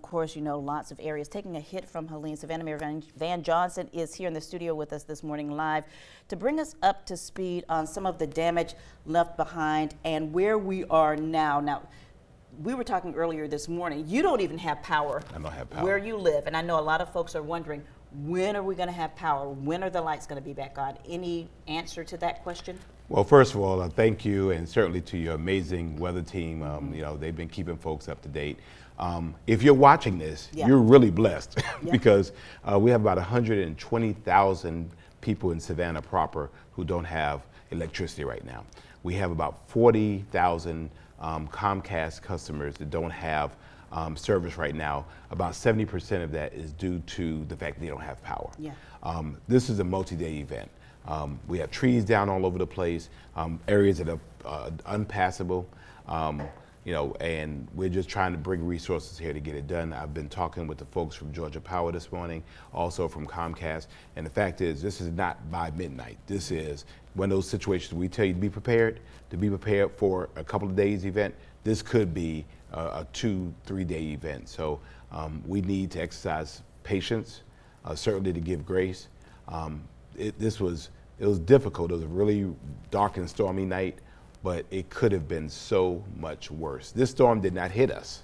course, you know, lots of areas taking a hit from Helene. Savannah Mayor Van Johnson is here in the studio with us this morning live to bring us up to speed on some of the damage left behind and where we are now. Now, we were talking earlier this morning, you don't even have power. I don't have power where you live, and I know a lot of folks are wondering, when are we going to have power? When are the lights going to be back on? Any answer to that question? Well, first of all, thank you, and certainly to your amazing weather team. You know, they've been keeping folks up to date. If you're watching this, you're really blessed because we have about 120,000 people in Savannah proper who don't have electricity right now. We have about 40,000 Comcast customers that don't have service right now. About 70% of that is due to the fact that they don't have power. This is a multi-day event. We have trees down all over the place, areas that are unpassable, you know, and we're just trying to bring resources here to get it done. I've been talking with the folks from Georgia Power this morning, also from Comcast, and the fact is this is not by midnight. This is one of those situations we tell you to be prepared for a couple of days event. This could be a 2-3 day event. So we need to exercise patience, certainly to give grace. It was difficult. It was a really dark and stormy night, but it could have been so much worse. This storm did not hit us.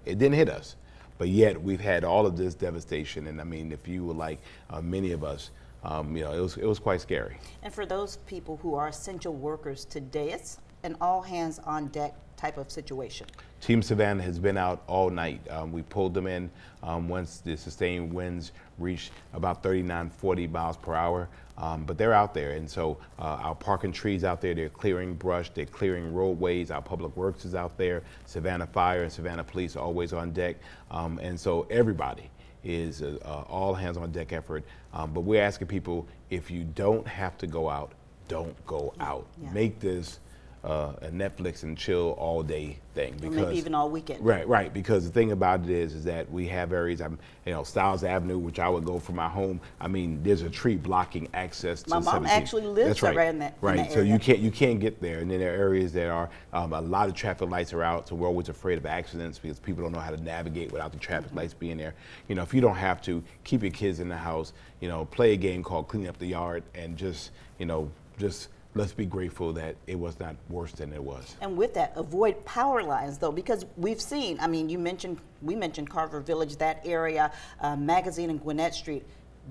It didn't hit us, but yet we've had all of this devastation. And I mean, if you were like many of us, you know, it was quite scary. And for those people who are essential workers today, it's an all hands on deck type of situation. Team Savannah has been out all night. We pulled them in once the sustained winds reached about 39-40 miles per hour, but they're out there. And so our parking trees out there, they're clearing brush, they're clearing roadways, our public works is out there, Savannah Fire and Savannah Police are always on deck. And so everybody is all hands on deck effort. But we're asking people, if you don't have to go out, don't go out. Make this a Netflix and chill all day thing, because or maybe even all weekend. Right. Because the thing about it is that we have areas, you know, Stiles Avenue, which I would go from my home. I mean, there's a tree blocking access to. My mom 17th. actually lives right in that. Right. In that so area. you can't get there, and then there are areas that are a lot of traffic lights are out, so we're always afraid of accidents because people don't know how to navigate without the traffic lights being there. You know, if you don't have to, keep your kids in the house. You know, play a game called Clean Up the Yard, and just let's be grateful that it was not worse than it was. And with that, avoid power lines though, because we've seen, I mean, we mentioned Carver Village, that area, Magazine and Gwinnett Street,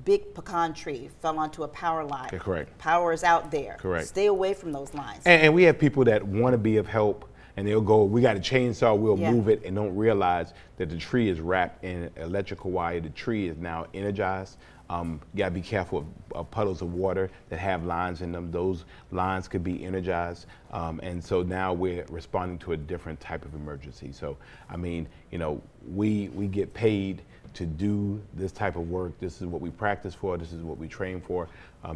big pecan tree fell onto a power line. Correct. Power is out there. Correct. Stay away from those lines. And we have people that want to be of help, and they'll go, we got a chainsaw, we'll move it, and don't realize that the tree is wrapped in electrical wire. The tree is now energized. You gotta be careful of puddles of water that have lines in them. Those lines could be energized. And so now we're responding to a different type of emergency. So, I mean, you know, we get paid to do this type of work. This is what we practice for. This is what we train for.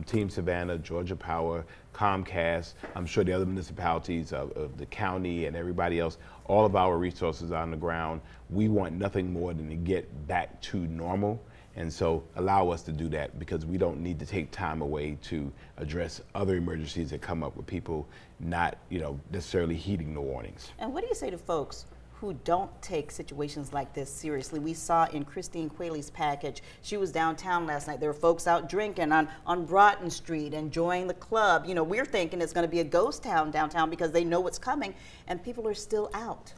Team Savannah, Georgia Power, Comcast, I'm sure the other municipalities of the county and everybody else, all of our resources are on the ground. We want nothing more than to get back to normal. And so allow us to do that, because we don't need to take time away to address other emergencies that come up with people not, you know, necessarily heeding the warnings. And what do you say to folks who don't take situations like this seriously? We saw in Christine Qualey's package, she was downtown last night. There were folks out drinking on Broughton Street, enjoying the club. You know, we're thinking it's going to be a ghost town downtown because they know what's coming, and people are still out.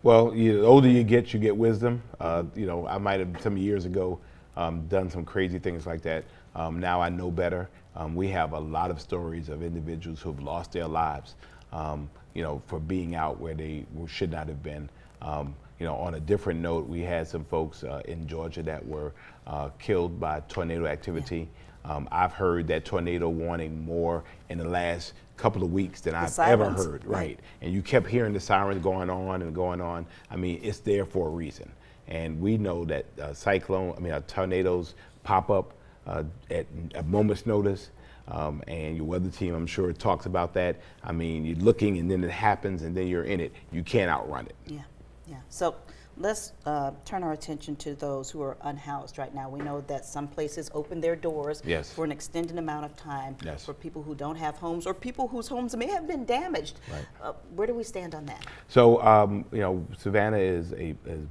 Well, the older you get wisdom. You know, I might have some years ago done some crazy things like that. Now I know better. We have a lot of stories of individuals who have lost their lives, you know, for being out where they should not have been. You know, on a different note, we had some folks in Georgia that were killed by tornado activity. I've heard that tornado warning more in the last couple of weeks than I've ever heard. Right. And you kept hearing the sirens going on and going on. I mean, it's there for a reason. And we know that tornadoes pop up at a moment's notice. And your weather team, I'm sure, talks about that. I mean, you're looking and then it happens and then you're in it. You can't outrun it. Yeah. So Let's turn our attention to those who are unhoused right now. We know that some places open their doors Yes. for an extended amount of time Yes. for people who don't have homes or people whose homes may have been damaged. Right. Where do we stand on that? So, Savannah is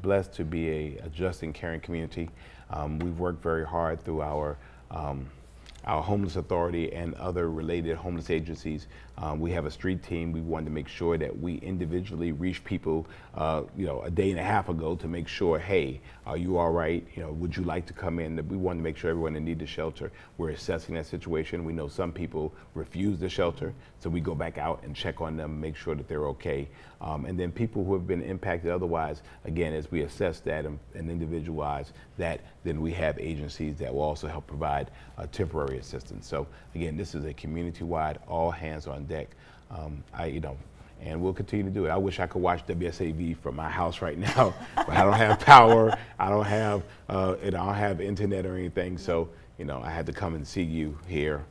blessed to be a just and caring community. We've worked very hard through our homeless authority and other related homeless agencies. We have a street team. We wanted to make sure that we individually reach people, a day and a half ago to make sure, hey, are you all right? Would you like to come in? We wanted to make sure everyone that needed shelter. We're assessing that situation. We know some people refuse the shelter, so we go back out and check on them, make sure that they're okay. And then people who have been impacted otherwise, again, as we assess that and individualize that, then we have agencies that will also help provide temporary assistance. So again, this is a community-wide, all hands on deck. And we'll continue to do it. I wish I could watch WSAV from my house right now, but I don't have power. I don't have internet or anything. So I had to come and see you here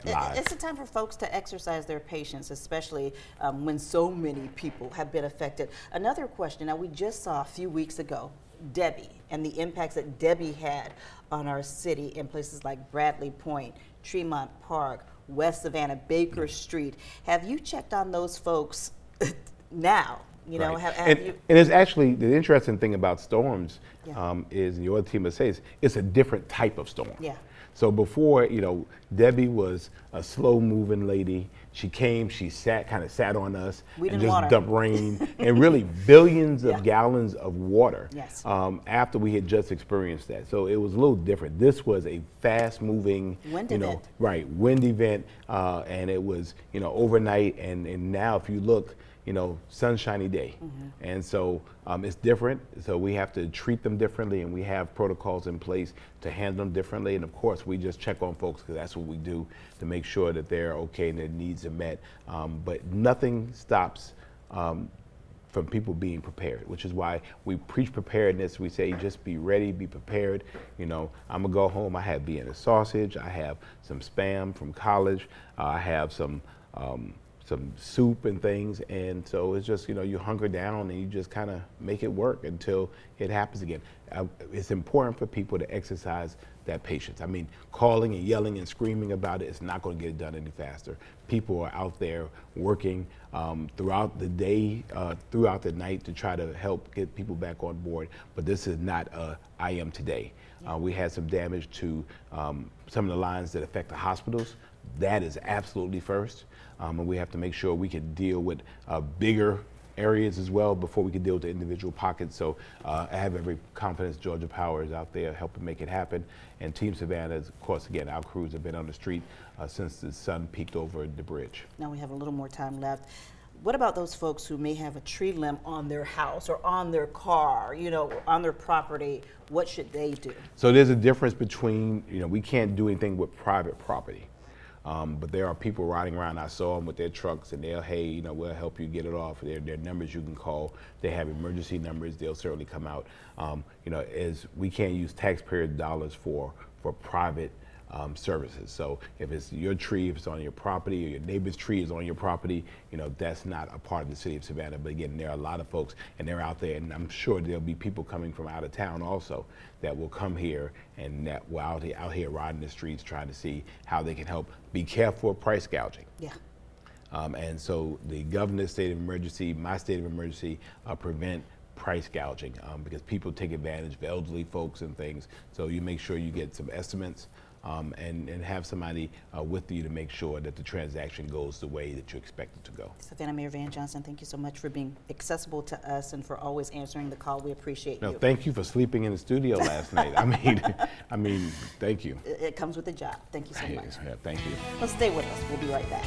live. It's a time for folks to exercise their patience, especially when so many people have been affected. Another question. Now, we just saw a few weeks ago Debbie and the impacts that Debbie had on our city in places like Bradley Point, Tremont Park, West Savannah, Baker Street. Have you checked on those folks now? Right. Have you? And it's actually, the interesting thing about storms Yeah. is, and your team would say, it's a different type of storm. Yeah. So before, Debbie was a slow moving lady. She came, she kind of sat on us We and didn't just want her. dumped rain and really billions of Yeah. gallons of water. Yes. After we had just experienced that. So it was a little different. This was a fast moving, Wind event. Right, wind event. And it was, overnight. And now if you look, sunshiny day. Mm-hmm. And so it's different. So we have to treat them differently, and we have protocols in place to handle them differently. And of course, we just check on folks because that's what we do to make sure that they're okay and their needs are met. But nothing stops from people being prepared, which is why we preach preparedness. We say just be ready, be prepared. I'm gonna go home. I have Vienna sausage. I have some Spam from college. I have some soup and things, and so it's just you hunker down and you just kind of make it work until it happens again. It's important for people to exercise that patience. I mean, calling and yelling and screaming about it is not going to get it done any faster. People are out there working throughout the day, throughout the night to try to help get people back on board, but this is not I am today. We had some damage to some of the lines that affect the hospitals. That is absolutely first. And we have to make sure we can deal with bigger areas as well before we can deal with the individual pockets. So I have every confidence Georgia Power is out there helping make it happen. And Team Savannah, of course, again, our crews have been on the street since the sun peaked over the bridge. Now we have a little more time left. What about those folks who may have a tree limb on their house or on their car, on their property? What should they do? So there's a difference between, we can't do anything with private property. But there are people riding around. I saw them with their trucks, and hey, we'll help you get it off. There are numbers you can call. They have emergency numbers. They'll certainly come out. As we can't use taxpayer dollars for private services. So if it's your tree, if it's on your property, or your neighbor's tree is on your property, that's not a part of the city of Savannah. But again, there are a lot of folks, and they're out there, and I'm sure there'll be people coming from out of town also that will come here and that will out here riding the streets trying to see how they can help. Be careful of price gouging. Yeah. And so the governor's state of emergency, my state of emergency, prevent price gouging because people take advantage of elderly folks and things. So you make sure you get some estimates and have somebody with you to make sure that the transaction goes the way that you expect it to go. Savannah Mayor Van Johnson, thank you so much for being accessible to us and for always answering the call. We appreciate you. Thank you for sleeping in the studio last night. I mean, thank you. It comes with the job. Thank you so much. Yeah, thank you. Well, stay with us. We'll be right back.